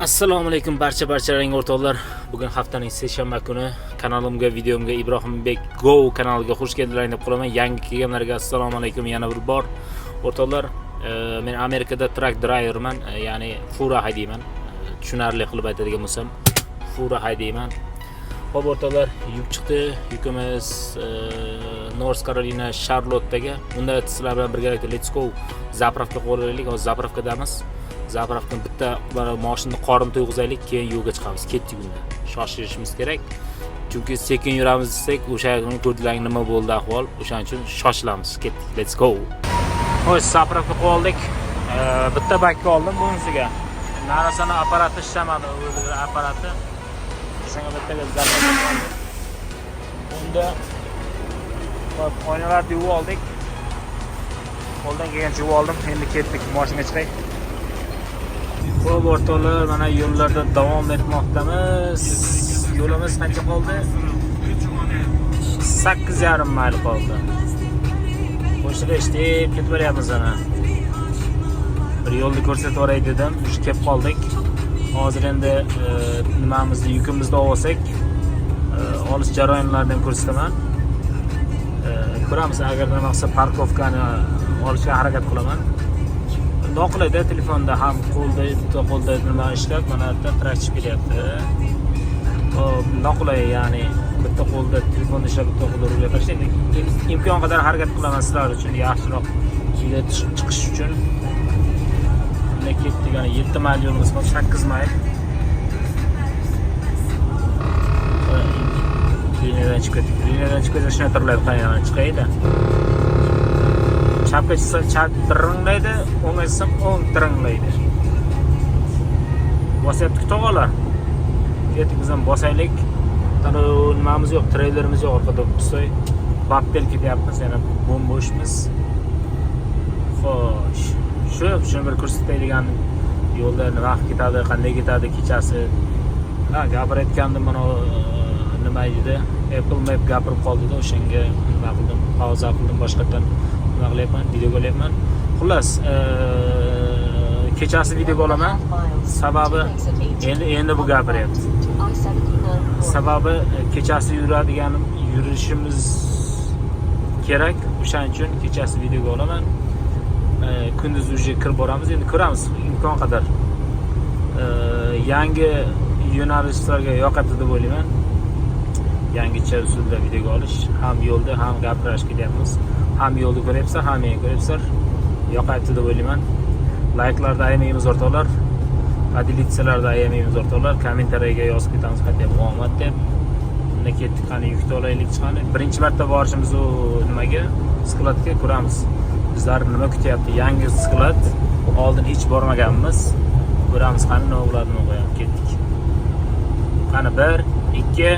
Assalomu alaykum barcha o'rtoqlar. Bugun haftaning seshanba kuni kanalimga, videomga Ibrohimbek Go kanaliga xush keldilaring deb qolaman. Yangi kelganlarga assalomu alaykum yana bir bor. O'rtoqlar, men Amerikada truck driverman, ya'ni fura haydayman. Tushunarli qilib aytadigan bo'lsam, fura haydayman. Xo'p o'rtoqlar, yuk chiqdi. Yukimiz North Carolina Charlotte'ga. Unda sizlar bilan birgalikda let's go zapravka qo'llaylik. Hozir zapravkadamiz. Zapravkani bitta mashinani qorin to'yg'izaylik, keyin yo'lga chiqamiz. Ketdik unda. Shoshilishimiz kerak. Chunki sekin yuramiz desak, o'sha kuni ko'rdilaring nima bo'ldi ahvol. O'shaning uchun shoshilamiz. Ketdik. Let's go. Xo'sh, zapravka qo'ydik. Bitta bakka oldim bunisiga. Narasani apparati ishlamadi, o'zi apparati. Shunga bittaga zapravka oldim. Unda oynalarni yuvib oldik. Qo'ldan kelgancha yuvib oldim. Endi ketdik, mashinaga chiqay. Xo'p o'rtoqlar, mana yo'llarda davom etmoqdamiz. Yo'limiz qancha qoldi? 8,5 mayl qoldi. Qo'shilishdik, ketib boryapmiz ana. Bir yo'lni ko'rsatib o'ray dedim, shu kelib qoldik. Hozir endi nimamizni, yukimizni olsak, olish jarayonlaridan ko'rsataman. Ko'ramiz, agar nima qilsa parkovkani olishga harakat qilaman. Noqulayda telefonda ham qo'lda nima ishlab, mana bitta trakchib kelyapti. Noqulay, ya'ni bitta qo'lda telefonda ishlab, bitta qo'lda rulga tashlaylik. Imkon qadar harakat qilaman sizlar uchun, yaxshiroq uyga chiqish uchun. Bunday ketdik, ana 7 mayl yo'limiz bor, 8 mayl. Liniyadan chiqib ketdik. Liniyadan chiqib shuna turlaydi, qayerdan chiqaydi. Chapga chiqsa chap tiringlaydi, o'ngga chiqsa o'ng tiringlaydi. Bosyapti tog'alar. Ketdik, biz ham bosaylik. Nimamiz yo'q, treylerimiz yo'q, orqada tutsoy. Bappel ketyapmiz, yana bo'sh-bo'shmiz. Xo'sh, shuni bir ko'rsataydigan yo'lda nima ketadi, qanday ketadi kechasi. Gapirayotgandim, mana nima edi? Apple Map gapirib qoldi-da, o'shanga nima qildim? Pauza qildim, boshqatdan qilyapman, video qo'yapman. Xullas, kechasi video olaman. Sababi endi bu gapiryapti. Sababi kechasi yurishimiz kerak. O'shaning uchun kechasi video olaman. Kunduz uje kirib boramiz. Endi ko'ramiz, imkon qadar yangi yo'nalishlarga yoqadi deb o'ylayman. Yangicha usulda video olish, ham yo'lda, ham gapirish ketyapmiz. Ham yo'lda ko'ryapsizlar, ham meni ko'ryapsizlar. Yoqayapti deb o'ylayman. Like'larda ayamaymiz o'rtoqlar. Adilitsiyalarda ayamaymiz o'rtoqlar. Kommentariyaga yozib ketamiz, qaytib omad deb. Bunda ketdik, qani yukni olaylik chiqani. Birinchi marta borishimiz u nimaga? Skladga ko'ramiz. Bizlar nima kutyapti? Yangi sklad. Oldin hech bormaganmiz. Ko'ramiz qani nima bo'ladi, nima qo'yamiz. Ketdik. Qani 1, 2.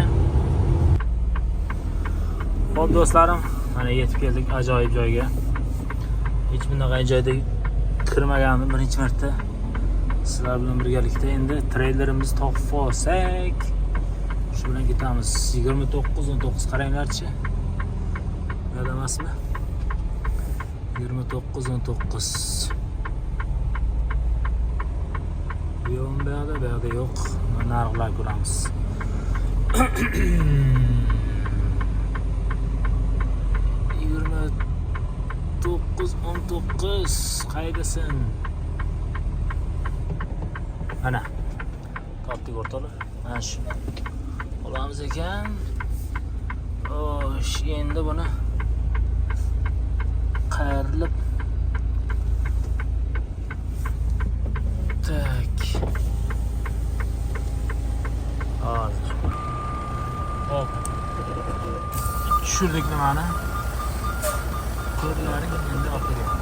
Xo'p do'stlarim, mana yetib keldik ajoyib joyga. Hech bunday joyda kirmagandim birinchi marta. Sizlar bilan birgalikda endi treylerimizni topib olsak, shu bilan ketamiz. 29-19 qaranglarchi. Yo'q emasmi? 29-19. Yo'q, bu yerda yo'q. Narxlar ko'ramiz. 19 qaydasin? Mana topdik o'rtoqlar. Mana shu olamiz ekan. Xo'sh, endi buni qayrilib tak. Hozir. Hop. Tushirdik nimani? Ko'rlaring endi oqtirgan.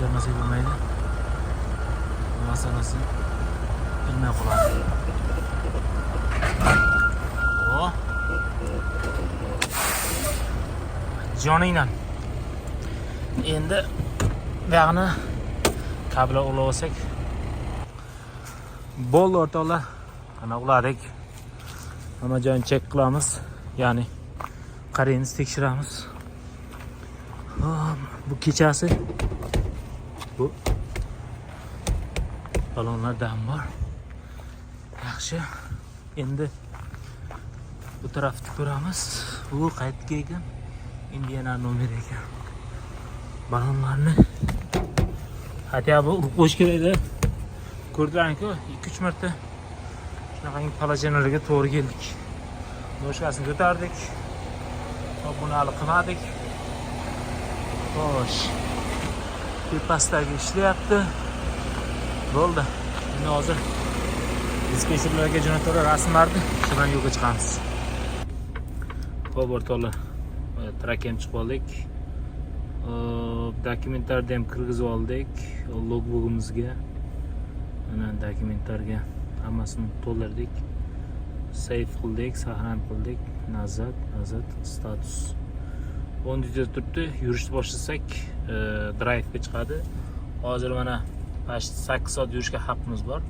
Ko'rmasak bo'lmaydi. Masalasi bilmay qoladi. O. Joningdan. Endi bu yoqni kabla ulab olsak bo'ldi o'rtoqlar. Mana uladik. Hamma joyini chek qilamiz. Ya'ni qaraymiz, tekshiramiz. Bu kechasi bu. Balonlar dam bor. Yaxshi. Endi bu tarafni ko'ramiz. Bu qaytga ekan. Indiana nomer ekan. Balonlarni hatto bu urib qo'yish kerak-da. Ko'rdilaring-ku, 2-3 marta shunaqangi palajonalarga to'g'ri keldik. Boshqasini ko'tardik. Buni hali qilmadik. Xo'sh. Tepasdagi ishlayapti. Bo'ldi. Endi hozir dispetcherlarga jo'natib rasmlarni shundan yo'lga chiqamiz. Xo'p, o'rtoqlar. Trak ham chiqib oldik. Dokumentlarni ham kirgizib oldik. Logbugimizga. Mana dokumentlarga hammasini to'ldirdik. Save qildik, saqlanib qildik. Nazat, status. 10 juda turibdi. Yurishni boshlasak, drive ga chiqadi. Hozir mana 8 soat yurishga haqqimiz bor.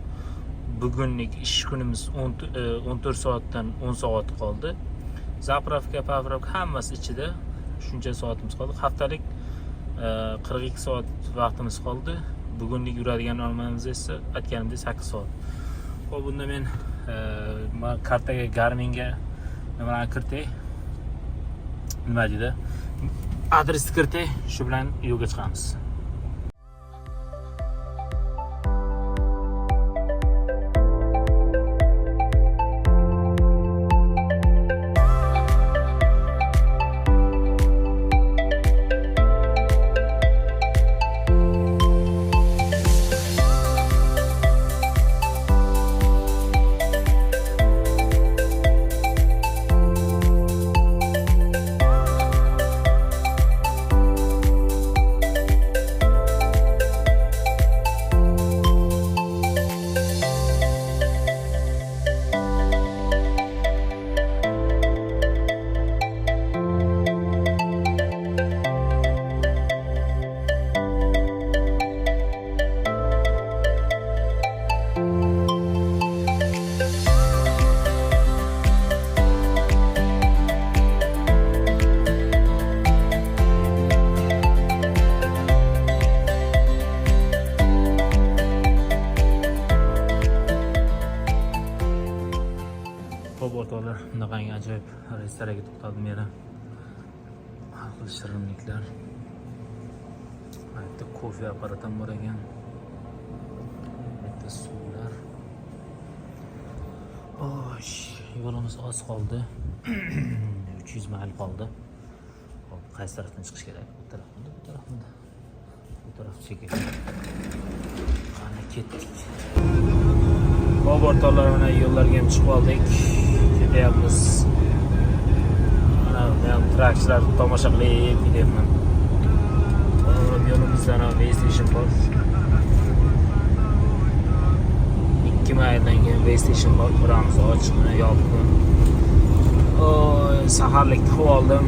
Bugunlik ish kunimiz 14 soatdan 10 soat qoldi. Zapravka, pavravka hammasi ichida shuncha soatimiz qoldi. Haftalik 42 soat vaqtimiz qoldi. Bugunlik yuradigan normamiz esa aytganimdek 8 soat. Xo'p, bunda men kartaga Garminga nimalarni kiritay? Nima deydi? Adresni kiritay, shu bilan yo'lga chiqamiz. O'rtoqlar, bunaqangi ajoyib restoraga to'xtadim yana. Har xil shirinliklar. Bitta kofe apparati ham bor ekan. Bitta suvlar. Osh, yo'limiz oz qoldi. 300 mayl qoldi. Hop, qaysi tarafdan chiqish kerak? Bu tarafdan, bu tarafdan. Bu taraf chekik. Qani ketdik. Hop, o'rtoqlar, mana yo'llarga ham chiqib oldik. Ketyapmiz. Mana men trakchilar tomosha qilib ketyapman. Yo'limizdan Waystation bor. 2 mayldan keyin Waystation bor. Buramiz ochiq, yopiq. Oy, saharlik qilib oldim.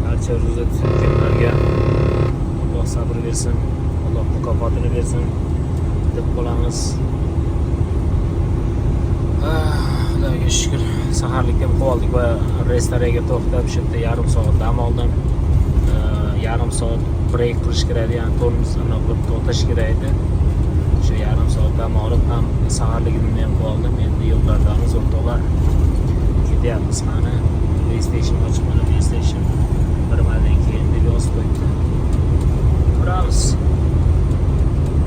Barcha ro'za tutganlarga Alloh sabr bersin, Alloh mukofotini bersin deb qolamiz. Xudoga shukr, saharlikka qilib oldik va restoraga to'xtab shu yerda yarim soat dam oldim. Yarim soat break qilish kerak, ya'ni tormozni qilib to'xtash kerak edi. Shu yarim soat dam olib ham saharligimni ham qilib oldim. Endi yo'llardamiz o'rtoqlar. Ketyapmiz mana. Waystation ochiq, mana Waystation. Bir maldan keyin deb yozib qo'yibdi. Boramiz.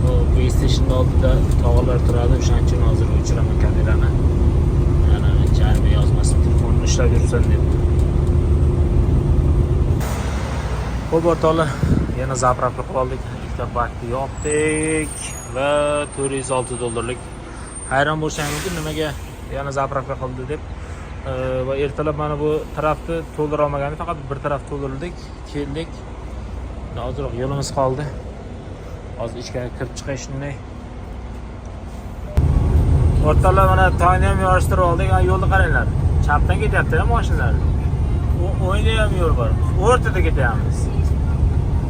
Bu Waystation oldida tog'lar turadi, o'shaning uchun hozir o'chiraman kamerani. Yana jarima yozmasin, telefonni ishlab yursin deb. Xo'p, o'rtoqlar, yana zapravka qilib oldik. Ikkita bakni yopdik va $406. Hayron bo'lsangiz mumkin, nimaga yana zapravka qildi deb. Va ertalab mana bu tarafni to'ldira olmagandik, faqat bir taraf to'ldirdik, keldik. Hozirroq yo'limiz qoldi. Hozir ichkariga kirib chiqay shunday. O'rtoqlar, mana tongni ham yorishtirib oldik. Yo'lni qaranglar. Chapdan ketyapti-da mashinalar. O'yinda ham yo'l bor. O'rtada ketyapmiz.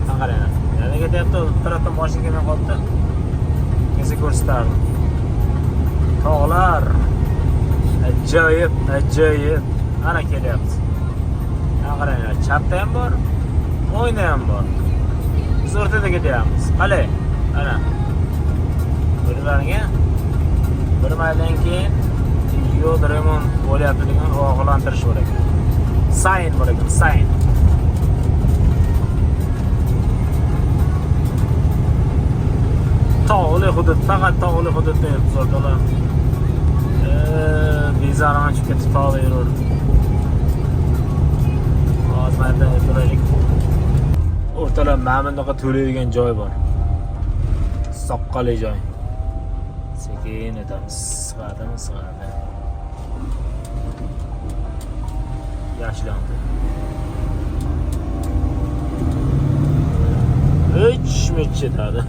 Qaranglar. Yana ketyapti, bu tarafdan mashina kelmay qoldi. Kecha ko'rsatardim. Tog'lar ajoyib, ajoyib. Ana kelyapti. Qaranglar, chapda ham bor, o'yinda ham bor. Biz o'rtada ketyapmiz. Qalay? Ana. Bularga bir maydan keyin yo'l remont bo'lyapti degan ogohlantirish bor ekan. Sign bor ekan, sign. Tog'li hudud, faqat tog'li hududda yuribmiz o'rtoqlar. Bezaraman chiqib ketib tog'da yuraverdim. Hozir maydan o'tiraylik. O'rtalar mana bunaqa to'laydigan joy bor. Soqqali joy. Sekin o'tamiz. Sig'adi. Yaxshilandi. 3 metr etadi.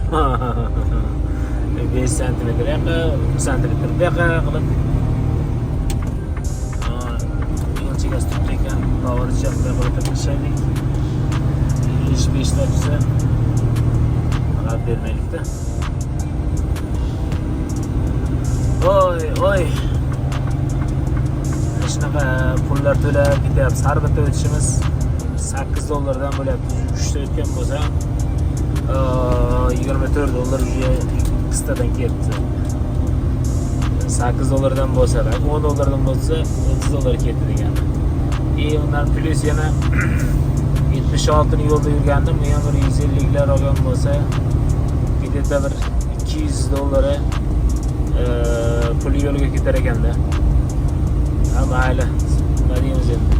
5 cm yoqqa, 1 cm bu yoqqa qilib. Yo'l chegasi turibdi ekan. To'g'richa qilib o'tirishaylik. 25 desa g'alab bermaylikda. Oy. Shunaqa pullar to'lab ketyapmiz. Har bitta o'tishimiz $8 bo'lyapti. 3 ta o'tgan bo'lsa, $24 уже qisqadan ketdi. $8 bo'lsa, $10 bo'lsa, $30 ketdi degani. Undan plyus yana 76 ni yo'lda yurgandim, men bir 150 lar olgan bo'lsa, ketda bir $200 pul yo'lga ketar ekanda. Ha, mayli. Nima deymiz endi?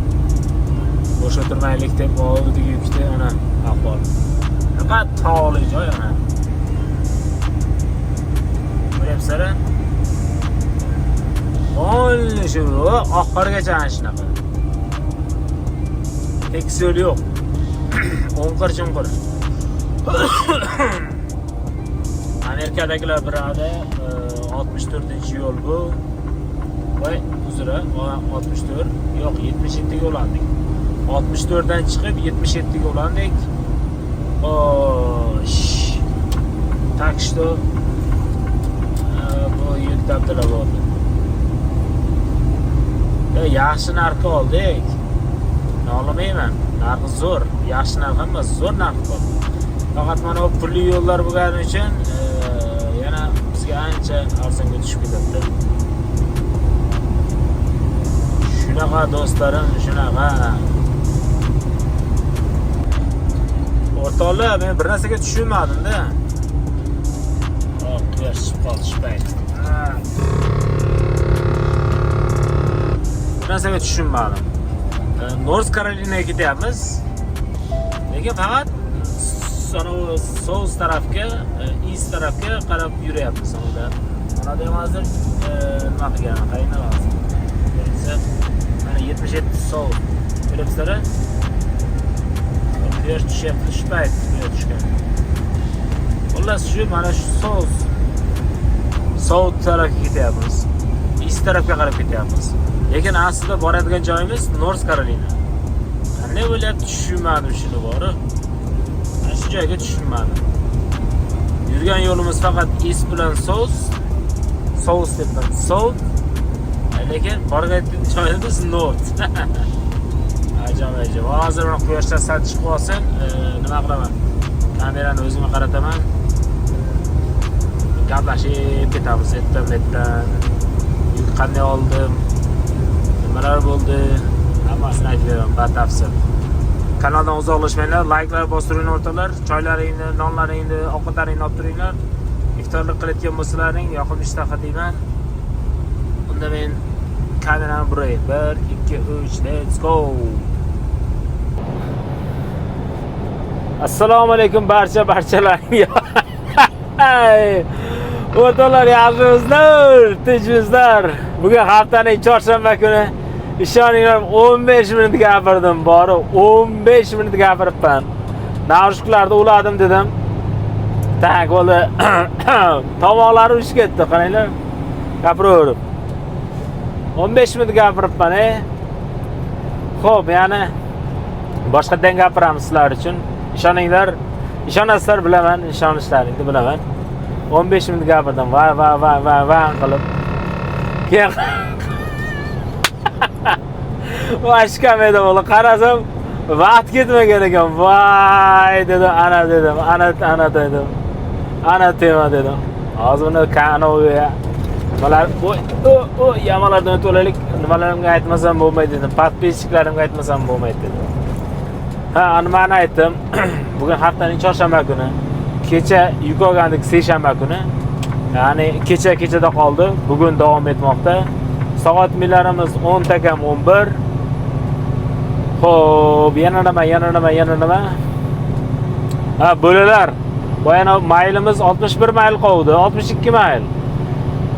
Bo'sh o'tirmaylik deb oldi yukni, ana ahvol. Faqat tog'li joy ana. Bo'lyapsizlar? Onli shu oxirigacha ana shunaqa. Tekis yo'l yo'q. O'nqir-chunqir. Amerikadagilar birada 64-yo'l bu. Voy, uzra, 64, yo'q, 77 ga ulandik. 64 dan chiqib 77 ga ulandik. Так что bu yuttabdilar bo'ldi. Yaxshi narxga oldik. Nolimayman. Narxi zo'r. Yaxshi narx emas, zo'r narx bor. Faqat mana bu pulli yo'llar bo'lgani uchun yana bizga ancha arzonga tushib ketadi. Shunaqa do'stlarim, shunaqa. O'rtoqlar, men bir narsaga tushunmadim-da. Quyosh chiqib qoldi shu payt. Bir narsaga tushunmadim. North Carolinaga ketyapmiz. Lekin faqat south tarafga, east tarafga qarab yuryapmiz unda. Mana ham hozir nima qilgan, qayerda hozir? Mana 77 south. Ko'ryapsizlar? Quyosh tushyapti, shu payt quyosh tushgan. Xullas shu mana shu south tarafga ketyapmiz. East tarafga qarab ketyapmiz. Lekin aslida boradigan joyimiz North Carolina. Qanday bo'lyapti tushunmadim shuni bori. Mana shu joyga tushunmadim. Yurgan yo'limiz faqat east bilan south debman. South. Lekin borgan joyimiz north. Ajoyib. Hozir mana quyoshdan sal chiqib olsin, nima qilaman? Kamerani o'zimga qarataman. Gaplashib ketamiz etdan. Qanday oldim? Nimalar bo'ldi? Hammasini aytib beraman batafsil. Kanaldan uzoqlashmanglar, like'lar bostiringlar o'rtoqlar. Choylaringni, nonlaringni, ovqatlaringni olib turinglar. Iftorlik qilayotgan bo'lsalaring, yoqimli ishtaha deyman. Unda men kamerani buray. 1, 2, 3, let's go. Assalomu alaykum barchalaringga. O'rtoqlar, yaxshimisizlar? Tinchmisizlar? Bugun haftaning chorshanba kuni ishoninglar 15 minut gapirdim, bori 15 minut gapiribman. Naushniklarni uladim dedim. Tak bo'ldi. Tomoqlarim ushib ketdi, qaranglar. Gapiraverib. 15 minut gapiribman, Xo'p, ya'ni boshqadan gapiramiz sizlar uchun. Ishoninglar, ishonasizlar bilaman, ishonishlaringni bilaman. 15 minut gapirdim. Va qilib. Keyin Vashkameda bo'ldi. Qarasam Vaqt ketmagan ekan. Voy dedim, ana dedim, ana dedim. Ana tema dedim. Hozir uni kanoga nimalar o yamalardan o'tib nimalarimga aytmasam bo'lmaydi dedim. Podpischiklarimga aytmasam bo'lmaydi dedim. Ha, nimani aytdim? Bugun haftaning chorshanba kuni, kecha yuk olgandik seshanba kuni. Ya'ni kechada qoldi, bugun davom etmoqda. Soatlarimiz 10 takam 11. Xo'p, yana nima? Ha, bo'lalar. Boyana maylimiz 61 mayl qoldi, 62 mayl.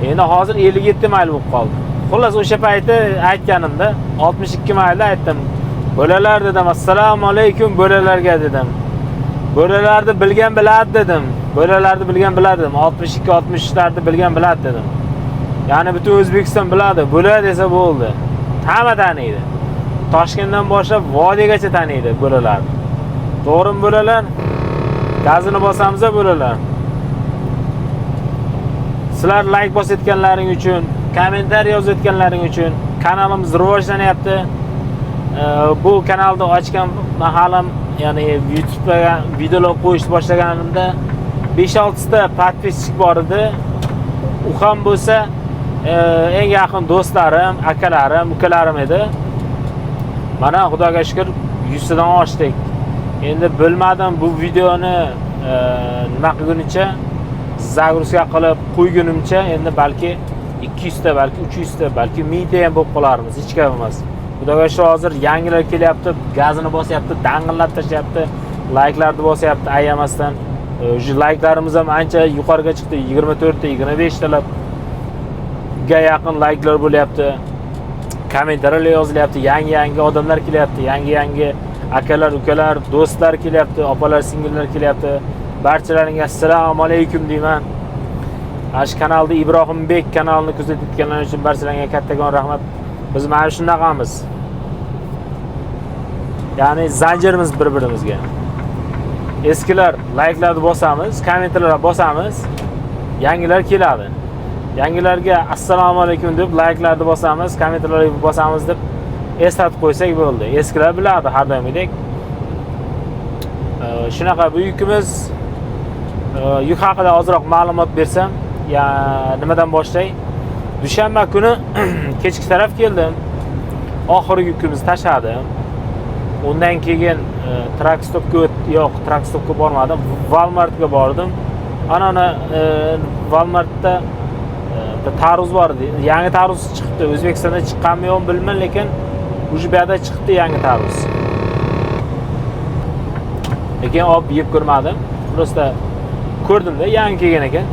Endi hozir 57 mayl bo'lib qoldi. Xullas o'sha payti aytganimda 62 maylda aytdim. Bo'lalar dedim, assalomu alaykum bo'lalarga dedim. Bo'lalarni bilgan biladi dedim. Bo'lalarni bilgan biladi dedim. 62-60larni bilgan biladi dedim. Ya'ni butun O'zbekiston biladi. Bo'lar desa bo'ldi. Hamma taniydi. Toshkentdan boshlab vodiygacha taniydi bo'lalar. To'g'rimi bo'lalar? Gazini bosamiz bo'lalar. Sizlar like bosayotganlaring uchun, kommentariy yozayotganlaring uchun kanalimiz rivojlanyapti. Bu kanalni ochgan mahalim, ya'ni YouTube'ga videolar qo'yish boshlaganimda 5-6 ta podpischik bor edi. U ham bo'lsa eng yaqin do'stlarim, akalarim, ukalarim edi. Mana Xudoga shukr 100 tadan oshdik. Endi bilmadim bu videoni nima qilgunicha, zagruska qilib qo'ygunimcha endi balki 200 ta, balki 300 ta, balki 1000 ta ham bo'lib qolarmiz, hech gap emas. Xudoga shukr hozir yangilar kelyapti, gazini bosyapti, dang'illab tashlayapti, like'larni bosyapti ayamasdan. O'sha like'larimiz ham ancha yuqoriga chiqdi, 24 ta, 25 talab ga yaqin like'lar bo'lyapti. Kommentariyalar yozilyapti, yangi odamlar kelyapti, yangi akalar, ukalar, do'stlar kelyapti, opalar, singillar kelyapti. Barchalaringga assalomu alaykum deyman. Ash kanalda Ibrohimbek kanalini kuzatayotganlar uchun barchalarga kattakon rahmat. Biz mana shunaqamiz. Ya'ni zanjirimiz bir-birimizga. Eskilar like'larni bosamiz, kommentarlarni bosamiz, yangilar keladi. Yangilarga assalomu alaykum deb like'larni bosamiz, kommentarlarni bosamiz deb eslatib qo'ysak bo'ldi. Eskilar biladi har doimgidek. Shunaqa bu yukimiz yuk haqida ozroq ma'lumot bersam, ya nimadan boshlay? Dushanba kuni kechki taraf keldim. Oxirgi yukimizni tashladim. Undan keyin Trackstopga bormadim. Walmartga bordim. Ana Walmartda taruz bor edi. Yangi taruz chiqdi. O'zbekistonda chiqqanmi yo'q bilmayman, lekin o'sha yerda chiqdi yangi taruz. Lekin olib yeb ko'rmadim. Prosta ko'rdim-da, yangi kelgan ekan.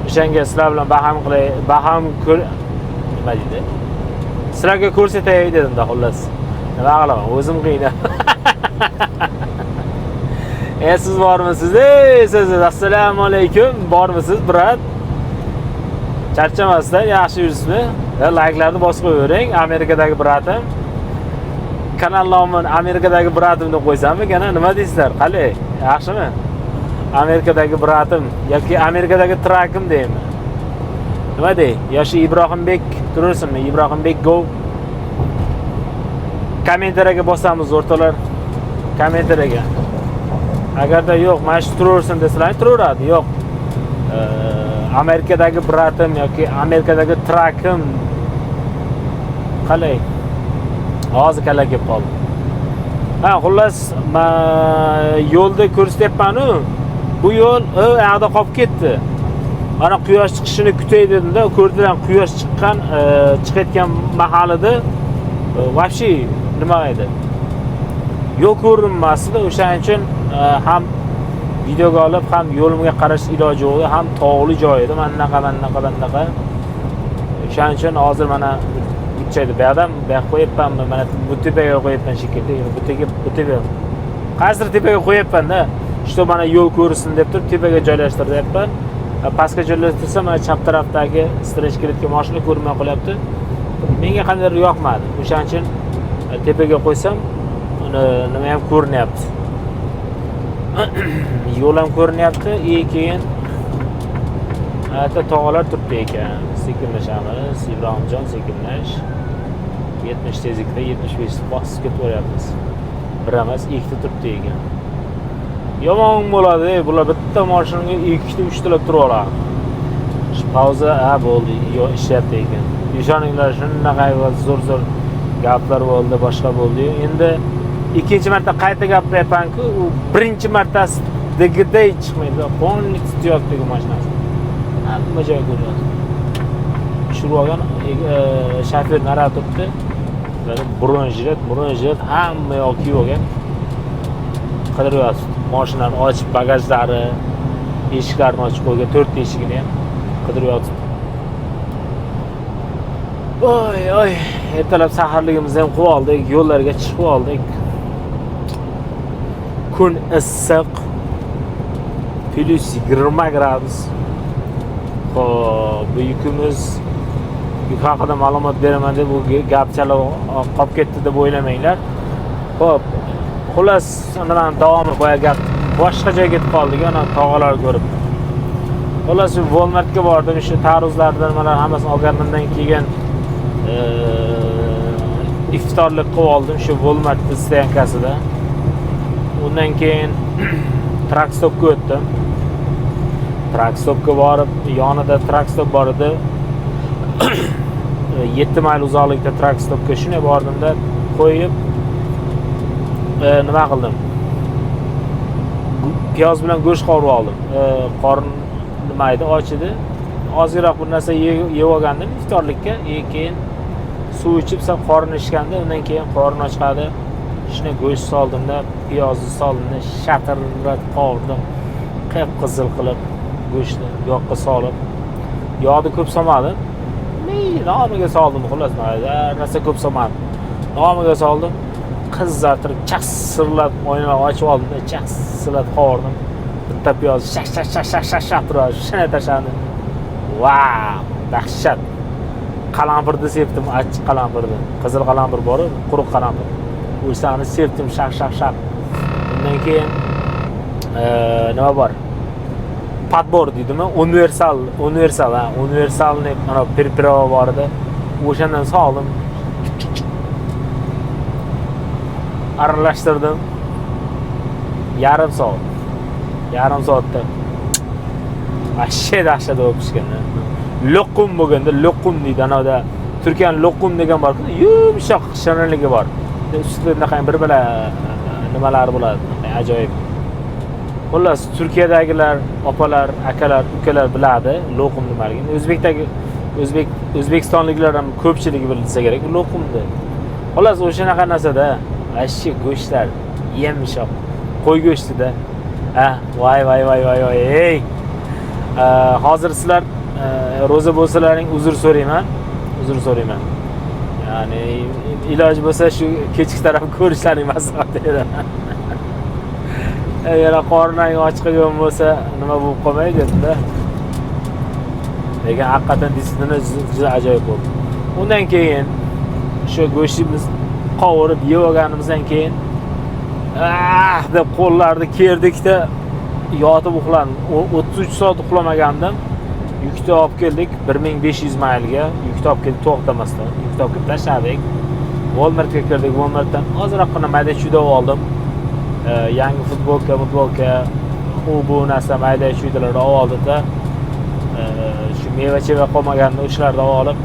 O'shanga sizlar bilan nima deydi? Sizlarga ko'rsatay dedim-da, xullas. Nima qilaman, o'zim qiynab. Siz bormisiz? Siz assalomu alaykum, bormisiz, brat? Charchamasdan yaxshi yursizmi? Like'larni bosib qo'yavering. Amerikadagi bratim. Kanal nomini Amerikadagi bratim deb qo'ysammi, yana nima deysizlar? Qalay, yaxshimi? Amerikadagi bratim yoki Amerikadagi trakim deymi? Nima dey? Yoshi Ibrohimbek turursinmi? Ibrohimbek go. Kommentariyaga bosamiz o'rtoqlar. Kommentariyaga. Agarda yo'q, mana shu turursin desalar, turaveradi. Yo'q. Amerikadagi bratim yoki Amerikadagi trakim. Qalay? Hozir kalla kelib qoldi. Ha, xullas, yo'lda ko'rsatyapman-ku. Bu yo'l yoqda qolib ketdi. Mana quyosh chiqishini kutay dedim-da, ko'rdilar quyosh chiqayotgan mahalida вообще nima edi? Yo'l ko'rinmasdi. O'shaning uchun ham videoga olib, ham yo'limga qarash iloji yo'q, ham tog'li joy edi. Mana bunaqa. O'shaning uchun hozir mana uchaydi. Bu yoqdan qo'yibmanmi? Mana bu tepaga qo'yibman shekilli. Bu tepa. Qaysi tepaga qo'yibman-da? Shu mana yo'l ko'rsin deb turib tepaga joylashtiryapman. Pastga joylashtirsam, mana chap tarafdagi strechkalikka mashina ko'rinmay qolyapti. Menga qandaydir yoqmadi. O'shaning uchun tepaga qo'ysam, nima ham ko'rinyapti. Yo'l ham ko'rinyapti, keyin tog'lar turibdi ekan. Sekinlashamiz, Ibrohimjon sekinlash. 70 tezlikda 75 bosib ketaveryapmiz. Bir emas, ikkita turibdi ekan. Yomon bo'ladi, bular bitta mashinaga ikkita, uchtalab turib oladi. Pauza bo'ldi, ishlayapti ekan. Ishoninglar, shunaqa zo'r gaplar bo'ldi, boshqa bo'ldi. Endi ikkinchi marta qayta gapiryapman-ku, u birinchi martasi degiday chiqmaydi. Qonlik tutyapti mashinasi. Hamma joy ko'ryapti. Tushirib olgan shofer nari turibdi. Bronjilet hamma yoq kiyib olgan. Qidiryapti. Mashinani ochib, bagajlari, eshiklarini ochib qo'ygan, 4 eshigini ham qidiryapti. Oy, ertalab saharligimizni ham qilib oldik, yo'llarga chiqib oldik. Kun issiq. +20 gradus. Xo'p, bu yukimiz yuk haqida ma'lumot beraman deb bu gapchalar qolib ketdi deb o'ylamanglar. Xo'p, xullas, undan davomi boya gap boshqa joyga ketib qoldik, ana tog'alar ko'rib. Xullas, Walmartga bordim, shu taruzlardan nimalar hammasini olganimdan keyin iftorlik qilib oldim shu Walmart stoyankasida. Undan keyin Trackstopga o'tdim. Trackstopga borib, yonida Trackstop bor edi. 7 mayl uzoqlikda Trackstopga shuna bordimda qo'yib nima qildim? Piyoz bilan go'sht qovurib oldim. Qorin nima edi, och edi. Ozroq bir narsa yeb olgandim iftorlikka, keyin suv ichib qorin ishganda, undan keyin qorin ochqadi. Shuna go'sht soldimda, piyozni soldimda, shatirlab qovurdim. Qip-qizil qilib go'shtni yoqqa solib, yog'ni ko'p solmadim. Nomiga soldim, xullas, narsa ko'p solmadim. Nomiga soldim. Qizartirib, chaksirlab, oynalar ochib oldim, chaksirlab qovurdim. Bitta piyoz shak turadi, shuna tashladim. Wow, dahshat. Qalampirni sepdim, achchiq qalampirni. Qizil qalampir bor, quruq qalampir. O'shani sepdim, shak. Undan keyin nima bor? Padbor deydimi? Universalni mana pirpirova bor edi. O'shandan soldim. Aralashtirdim. Yarim soatda. Ashshey dahshat bo'lib pishgan. Loqum bo'lganda, loqum deydi. Anoda Turkiyaning loqum degan bor. Yumshoq shirinligi bor. Ustida ham bir bala nimalar bo'ladi. Ajoyib. Xullas, Turkiyadagilar, opalar, akalar, ukalar biladi loqum nimaligini. O'zbekistonliklar ham ko'pchiligi bilsa kerak loqumni. Xullas, o'shanaqa narsada ashshi go'shtlar, yemshoq, qo'y go'shtida. Voy. Ey. Hozir sizlar ro'za bo'lsalaring uzr so'rayman. Ya'ni iloji bo'lsa shu kechki taraf ko'rishlaring maslahat edi. Yana qorning ochiqgan bo'lsa nima bo'lib qolmaydi-da. Lekin haqiqatan disiplina juda ajoyib bo'ldi. Undan keyin shu go'shtimiz qovurib yeb olganimizdan keyin deb qo'llarni kerdikda yotib uxladim. 33 soat uxlamagandim. Yukni olib keldik 1500 maylga. Yukni olib keldik to'xtamasdan. Yukni olib tashladik. Walmartga kirdik. Walmartdan ozroqgina mayda-chuyda oldim. Yangi futbolka, bu narsa mayda-chuydalar oldim-da. Shu meva-cheva qolmaganda o'shalarni olib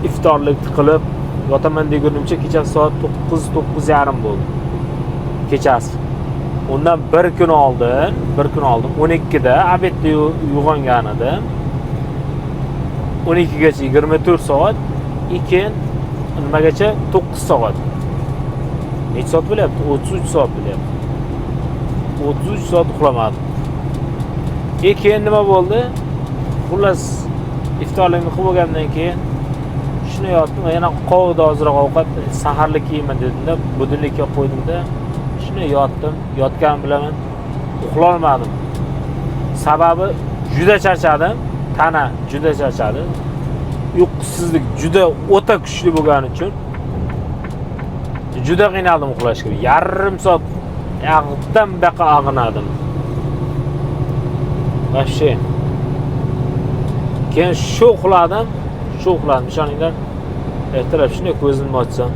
iftorlik qilib yotaman degunimcha kecha soat 9:30 bo'ldi. Kechasi. Undan bir kun oldin 12da obedda uyg'ongan edim. 12 gacha 24 soat, keyin nimagacha 9 soat. Necha soat bo'lyapti? 33 soat bo'lyapti. 33 soat uxlamadim. Keyin nima bo'ldi? Xullas, iftorlikni qilib olgandan keyin shuni yotdim, yana qovda ozroq ovqat saharlik yeyman dedim-da, budillikka qo'ydim-da, shuni yotgan bilaman, uxla olmadim. Sababi juda charchadim, tana juda charchadi. Uyqusizlik juda o'ta kuchli bo'lgani uchun juda qiynaldim uxlashga. Yarim soat yaqdan baqa ag'inadim. Vashshe. Keyin shu uxladim, ishoninglar. Ertalab shunday ko'zimni ochsam,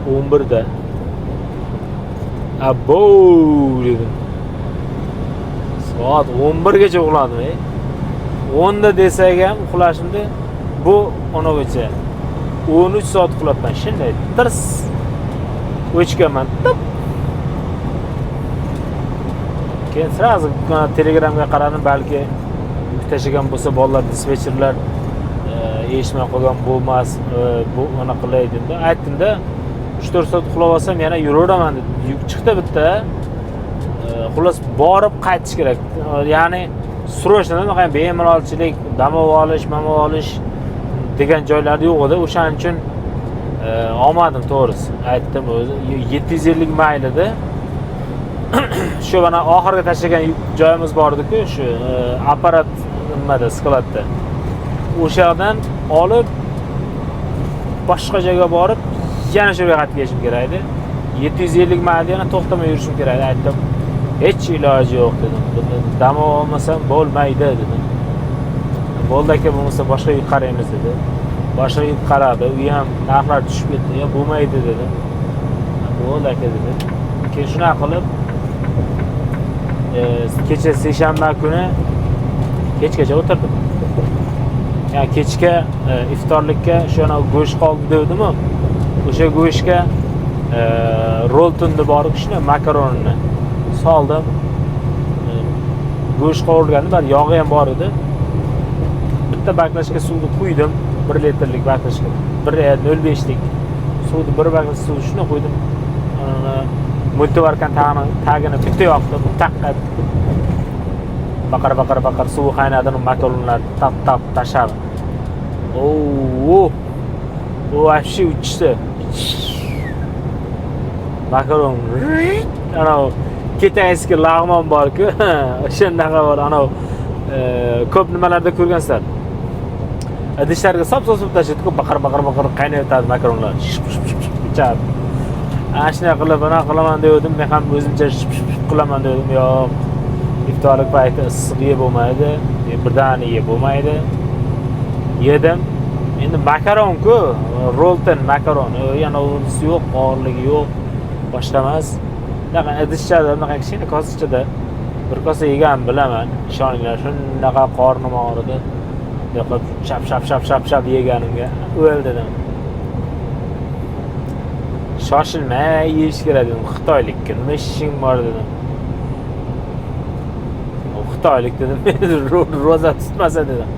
11 da. Abo dedim. Soat 11 gacha uxladim. 10 da desak ham uxlashimda bu onagacha 13 soat uxlabman. Shunday tirs o'chganman. Keyin sразу Telegramga qaradim, balki tashlagan bo'lsa bolalar dispetcherlar eshitmay qolgan bo'lmas, bu ona qilay dedim. Aytdim-da, 3-4 soat uxlab olsam yana yuraveraman dedim. Yuk chiqdi bitta. Xullas borib qaytish kerak. Ya'ni srochno bemalolchilik, dam olish degan joylar yo'q edi. O'shaning uchun olmadim to'g'risi. Aytdim o'zi 750 mayl edi. Shu mana oxirgi tashlagan joyimiz bor edi-ku, shu apparat nimada, skladda. O'sha yerdan olib boshqa joyga borib, yana shu yerga qaytib kelishim kerak edi. 750 mayl yana to'xtamay yurishim kerak edi. Aytdim, hech iloji yo'q dedim. Dam olmasam bo'lmaydi dedim. Bo'ldi aka, bo'lmasa boshqa yuk qaraymiz dedi. Boshqa yuk qaradi, u ham narxlar tushib ketdi. Ya bo'lmaydi dedim. Bo'ldi aka dedi. Keyin shuna qilib kecha seshanba kuni kechgacha o'tirdim. Yani kechga iftorlikka shuna go'sht qoldi dedim-ku. O'sha go'shtga roltonni bor shuna makaronni soldim. Go'sht qovurilganda bir yog'i ham bor edi. Bitta baklashga suvni quydim, 1 litrlik baklashga. 1.05 lik suvni 1 baklash suv shuna qo'ydim. Multivarkan tagini bitta yoqdim, taqqat. Baqar suvi qaynadi, makaronlar tap tashladi. O вообще uchdi. Makaron. Ana ketayski lag'mon bor-ku, o'shanaqa bor. Ana ko'p nimalarda ko'rgansizlar. Idishlarga sop-sop tashlaydi-ku, baqar qaynayotadi makaronlar. Ichadi. Ashuna qilib, bana qilaman dedim, men ham o'zimcha qilaman dedim. Yo'q. İftarlık payti issiq yeb bo'lmaydi, birdaniga yeb bo'lmaydi. Yedim. Endi makaron-ku, rolton makaron. Yana unisi yo'q, og'irligi yo'q, boshqa emas. Bunaqa idishchada, bunaqa kichkina kosachada bir kosa yegan bilaman. Ishoninglar, shunaqa qornim og'ridi. Yo'qib shap yeganimga o'ldim. Shoshilmay yeyish kerak dedim. Xitoylikka nima ishing bor dedim. Xitoylik dedim, roza tutmasa dedim.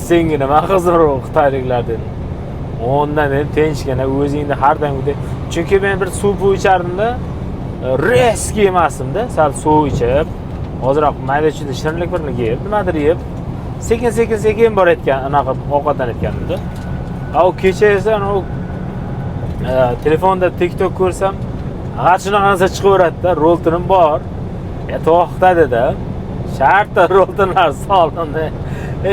Senga nima qizir Xitoyliklar dedim. Ondan dedim, tinchgina o'zingni har doimgidek. Chunki men bir suv ichardim-da, reski emasdim-da, sal suv ichib, ozroq mayda-chuyda shirinlik birini yeb, nimadir yeb, sekin borayotgan, anaqa ovqatlanayotgandim-da. U kecha esa telefonda TikTok ko'rsam, g'at shunaqa narsa chiqaveradi-da, roltonim bor. To'xta dedi. Shartta roltonlar soldim.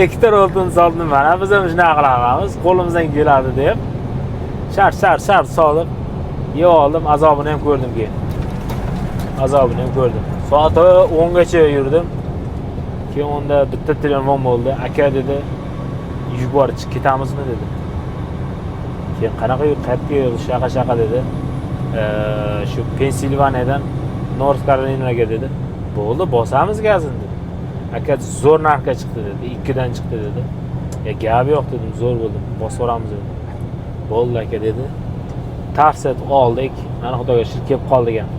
Ikkita rolton soldim mana. Biz ham shunaqa qilamiz, qo'limizdan keladi deb. Shart solib yeb oldim, azobini ham ko'rdim keyin. Azobini ham ko'rdim. Soat 10 gacha yurdim. Keyin onda bitta telefon bo'ldi. Aka dedi, yuborib ketamizmi dedi. Keyin qanaqa qayerga shaqa dedi. Shu Pensilvaniyadan North Carolinaga dedi. Bo'ldi, bosamiz gazini dedi. Aka zo'r narxga chiqdi dedi. 2 dan chiqdi dedi. Gap yo'q dedim, zo'r bo'ldi. Bosib olamiz dedi. Bo'ldi aka dedi. Tafsir oldik. Mana Xudoga shukr kelib qoldik ham.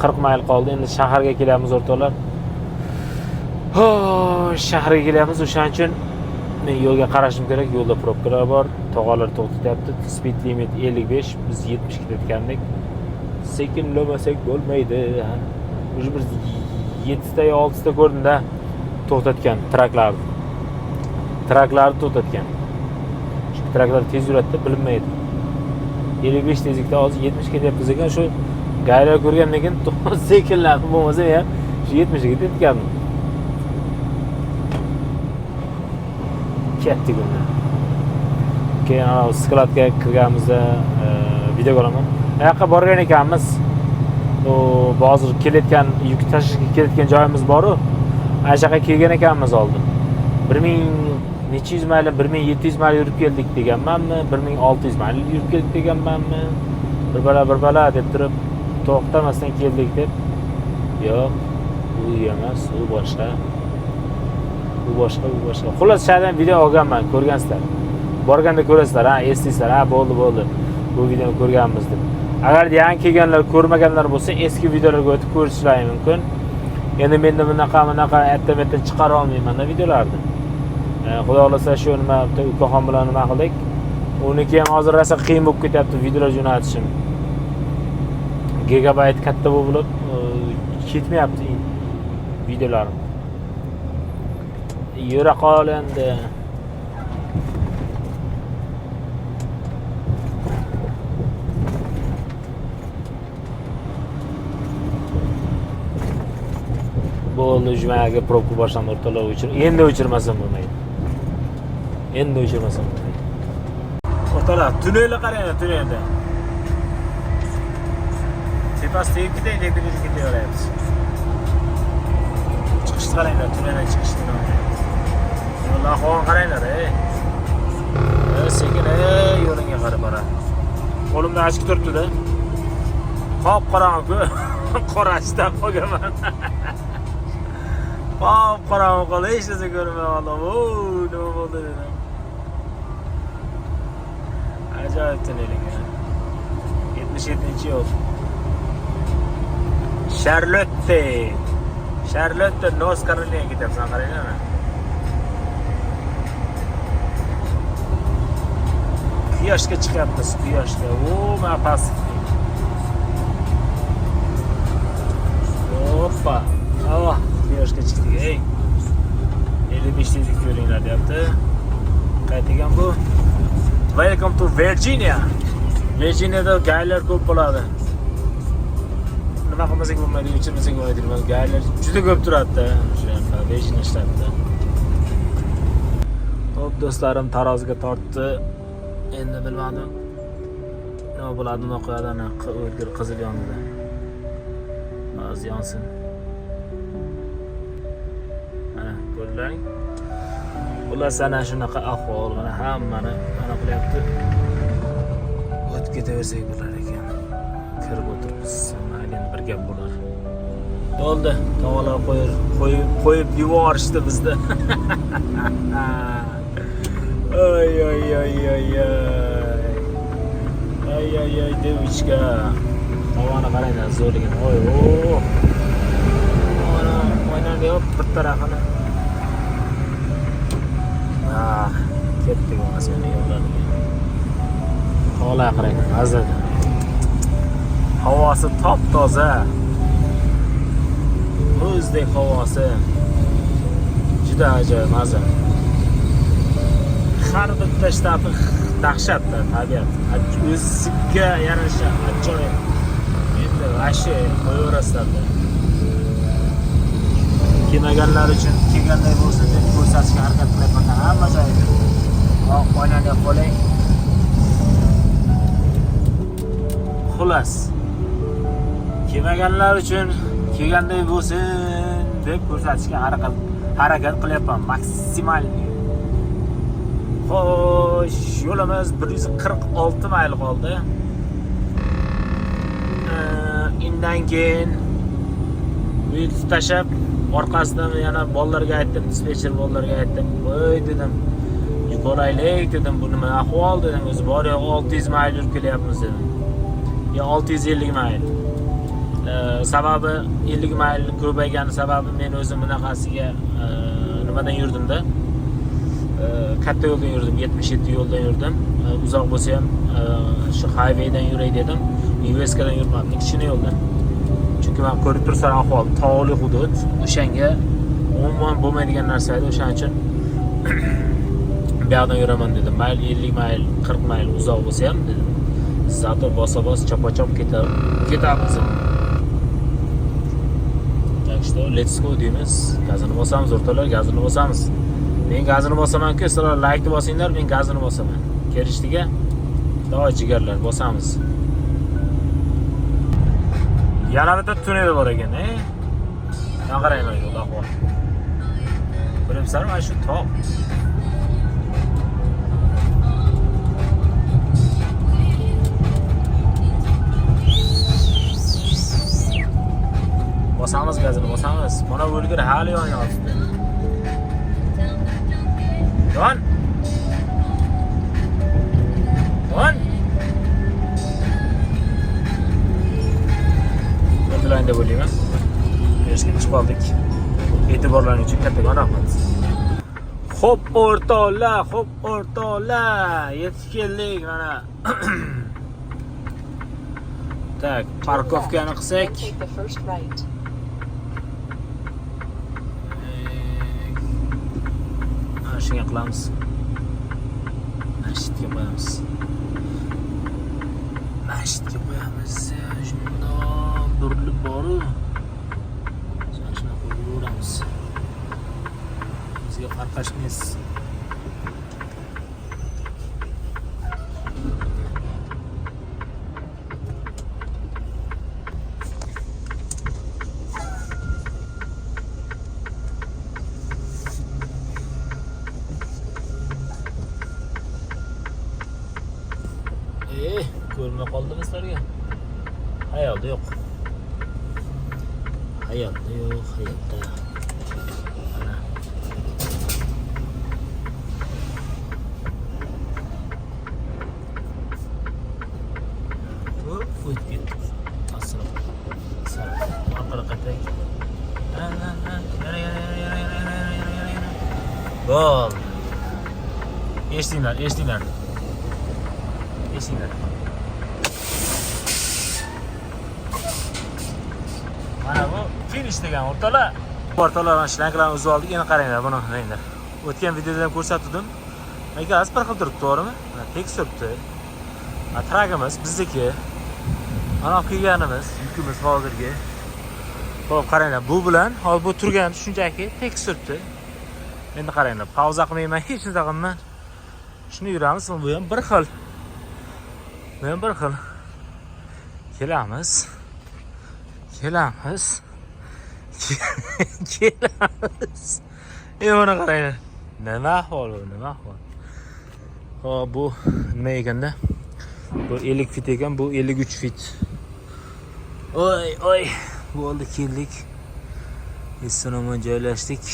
40 mayl qoldi. Endi shaharga kelamiz o'rtoqlar. Shaharga kelamiz. O'shaning uchun men yo'lga qarashim kerak. Yo'lda probkalar bor. Tog'alar to'xtatyapti. Speed limit 55, biz 70 ketayotgandik. Sekinlamasak bo'lmaydi. O'sha bir 7 ta yo 6 ta ko'rdim-da to'xtatgan traklarni. Traklarni to'xtatgan. Shu traklar tez yuradi, bilinmaydi. 55 tezlikda hozir 70 ketyapmiz ekan, shu gaylar ko'rgandan keyin sekinlab bo'lmasa ham shu 70 ga ketgandim. Ketdik unda. Keyin skladga kirganimizda video olaman. Bu yoqqa borgan ekanmiz. Hozir kelayotgan yuk tashishga kelayotgan joyimiz bor-ku. Ana shu yoqqa kelgan ekanmiz oldin. necha yuz mayl 1700 mayl yurib keldik deganmanmi, 1600 mayl yurib keldik deganmanmi? Bir bala deb turib to'xtamasdan keldik deb. Yo'q, bu emas, u boshqa. Bu boshqa. Xullas, shaydan video olganman, ko'rgansizlar. Borganda ko'rasizlar, ha, eslasizlar, ha, bo'ldi. Bu videoni ko'rganmiz deb. Agar yangi kelganlar, ko'rmaganlar bo'lsa, eski videolarga o'tib ko'rishlari mumkin. Endi menda bunaqa aytdan chiqara olmayman videolarni. Xudo xolasa shu nima ukaxon bilan nima qildik. Uniki ham hozir rosa qiyin bo'lib ketyapti videolar jo'natishim. Gigabayt katta bo'lib ketmayapti videolarim. Yura qol endi. Bo'ldi, jumaga probka boshdan o'rtalar endi o'chirmasam bo'lmaydi. O'rtalar, tunnelni qaranglar, tunnelda. Tepasi tegib ketaveramiz. Chiqishni qaranglar, tunneldan chiqishni. Yo'llar ahvolini qaranglar, sekin yo'lingga qarab bora. Qo'limda achki turibdi-da. Qop-qorong'i, qorashdan qolganman. Qop-qorong'i qoldi, hech narsa ko'rmayapman. Nima bo'ldi dedim. Ajoyib tunneling. 77-yo'l. Charlotte, North Carolinaga ketyapsan, qaranglar. Quyoshga chiqyapmiz, quyoshga. Men past. Hoppa. Quyoshga chiqdik. 55 tezlik yo'linglar deyapti. Qaytagan bu. Welcome to Virginia. Virginiada gaylar ko'p bo'ladi. Nima qilmasak bo'lmaydi, o'chirmasak bo'lmaydi. Gaylar juda ko'p turadi-da. O'sha Virginia shtatida. Xo'p, do'stlarim taroziga tortdi. Endi bilmadim. Nima bo'ladi voqeadan o'lgur qizil yonida. Az yonsin. Ko'rlang. Ular sana shunaqa ahvol, mana hammani mana qilyapti. O'tib ketaversak bo'lar ekan. Kirib o'tiribmiz. Mayli, bir gap bo'lar. Bo'ldi, tog'lar qo'yib yuborishdi bizda. Ay, devichka. Havoni qaranglar, zo'rligini. O'ynab yo'q, bir tarafini. Ketdik masini yo'llarga. Tog'lar qaranglar, mazza. Havosi top-toza. Muzdek havosi. Juda ajoyib mazza. Har bitta shtati dahshatda tabiat. O'ziga yarasha ajoyib. Endi vashi qo'yaverasizlar. Kelmaganlar uchun kelganday bo'lsin deb ko'rsatishga harakat qilyapman. Hamma joyda. Oynani qo'lang. Xullas. Kelmaganlar uchun kelganday bo'lsin deb ko'rsatishga harakat qilyapman. Maksimal. Xo'sh, yo'limiz 146 mayl qoldi. Undan keyin video tashab orqasidan yana bolalarga aytdim, dispetcher bolalarga aytdim. Voy dedim, yuqoraylik dedim, bu nima ahvol dedim. O'zi bor yo'q 600 mayl yurib kelyapmiz dedim. Ya 650 mayl. Sababi 50 mayl ko'paygani sababi men o'zim bunaqasiga nimadan yurdim-da. Katta yo'ldan yurdim, 77 yo'ldan yurdim. Uzoq bo'lsa ham shu highwaydan yuray dedim. USKdan yurmadim, kichkina yo'ldan. Chunki men ko'rib tursan ahvol tog'li hudud, o'shanga umuman bo'lmaydigan narsa edi. O'shaning uchun bu yoqdan yuraman dedim. Mayl 50 mayl, 40 mayl uzoq bo'lsa ham dedim. Zato bosa-bos chop-chop ketamiz. Так что let's go deymiz. Gazini bosamiz, o'rtoqlar, gazini bosamiz. Men gazini bosaman-ku, sizlar like bosinglar, men gazini bosaman. Kelishdiga do'y jigarlar bosamiz. Yana bitta tunnel bor ekan, Mana qaranglar yo'l ahvol. Ko'ryapsizlarmi, mana shu tog'. Bosamiz gazini, bosamiz. Mana o'lgir hali yonyapti. Yon. Yon. O'tilayda bo'layman. Erishga chiqib oldik. E'tiborlaringiz uchun kattakon rahmat. Xo'p o'rtoqlar, yetib keldik mana. Tak, parkovkani qilsak. Shunga qilamiz. Masjidga qo'yamiz. Shunda burilib borib, shuna qo'yib yuboramiz. Bizga farqashmaysiz. Ko'rmay qoldimi sizlarga? Hayotda yo'q. Hayotda. Mana. O'tib ketdi. Assalomu orqaga qaytaylik. Yana. Gol. Eshtinglar. Mana bu finish degan o'rtoqlar. O'rtoqlar mana shlankalarni uzib oldik. Endi qaranglar, buni qaranglar. O'tgan videoda ham ko'rsatdim. Gaz bir xil turibdi, to'g'rimi? Mana tekis turibdi. Mana tragimiz bizniki. Mana kelganimiz, yukimiz hozirgi. Xo'p, qaranglar, bu bilan hozir bu turgan shunchaki tekis turibdi. Endi qaranglar, pauza qilmayman, hech narsa qilmayman. Shuni yuramiz, bu ham bir xil. Kelamiz. Mana qaranglar. Nima ahvol? Xo'p, bu nima ekanda? Bu 50 fit ekan, bu 53 fit. Oy, bo'ldi, keldik. Restoranga joylashdik.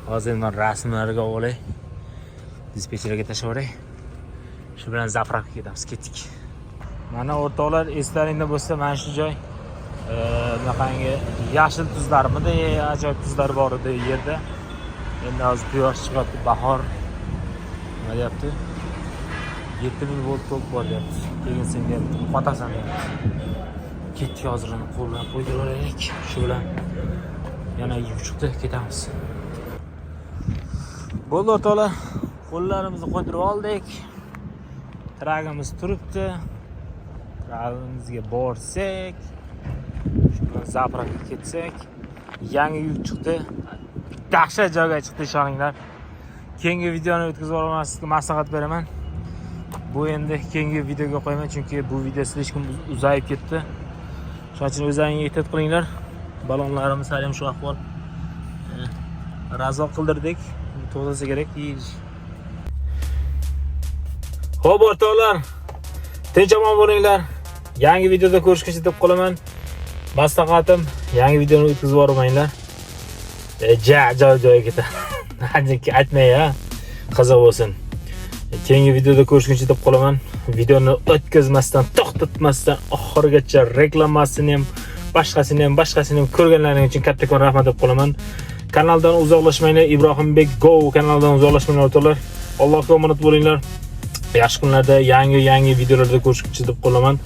Hozir men rasmlarga olay. Dispetcherga tashlab yuboray. Shu bilan zapravkaga ketamiz, ketdik. Mana o'rtoqlar, eslaringda bo'lsa, mana shu joy bunaqangi yashil tuzlarmidi, ajoyib tuzlar bor edi yerda. Endi hozir quyosh chiqyapti, bahor. Nima deyapti? 7000 volt tok bor deyapti. Keyin sen deyapti, qotasan deyapti. Ketdik, hozir uni qo'ldan qo'ydirib olaylik. Shu bilan yana yuchiqda ketamiz. Bo'ldi o'rtoqlar, qo'llarimizni qo'ydirib oldik. Tragimiz turibdi. Tragimizga borsak, shundan zapravkaga ketsak, yangi yuk chiqdi. Dahshat joyga chiqdi, ishoninglar. Keyingi videoni o'tkazib olmaslikka maslahat beraman. Bu endi keyingi videoga qo'yaman, chunki bu video slishkom uzayib ketdi. Shuning uchun o'zlaringiz ehtiyot qilinglar. Balonlarimiz ham shu ahvol. Razvo qildirdik. To'g'risi kerak. Xo'p o'rtoqlar, tinch omon bo'linglar. Yangi videoda ko'rishguncha deb qolaman. Maslahatim, yangi videoni o'tkazib yubormanglar. Joy ketadi. Aytmay ha. Qiziq bo'lsin. Keyingi videoda ko'rishguncha deb qolaman. Videoni o'tkazmasdan, to'xtatmasdan oxirigacha reklamasini ham, boshqasini ham ko'rganlaringiz uchun kattakon rahmat deb qolaman. Kanaldan uzoqlashmanglar. Ibrohimbek Go kanalidan uzoqlashmanglar o'rtoqlar. Allohga omonat bo'linglar. Yaxshi kunlarda yangi videolarda ko'rishguncha deb qolaman.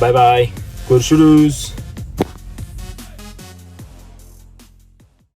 Bye bye. Görüşürüz.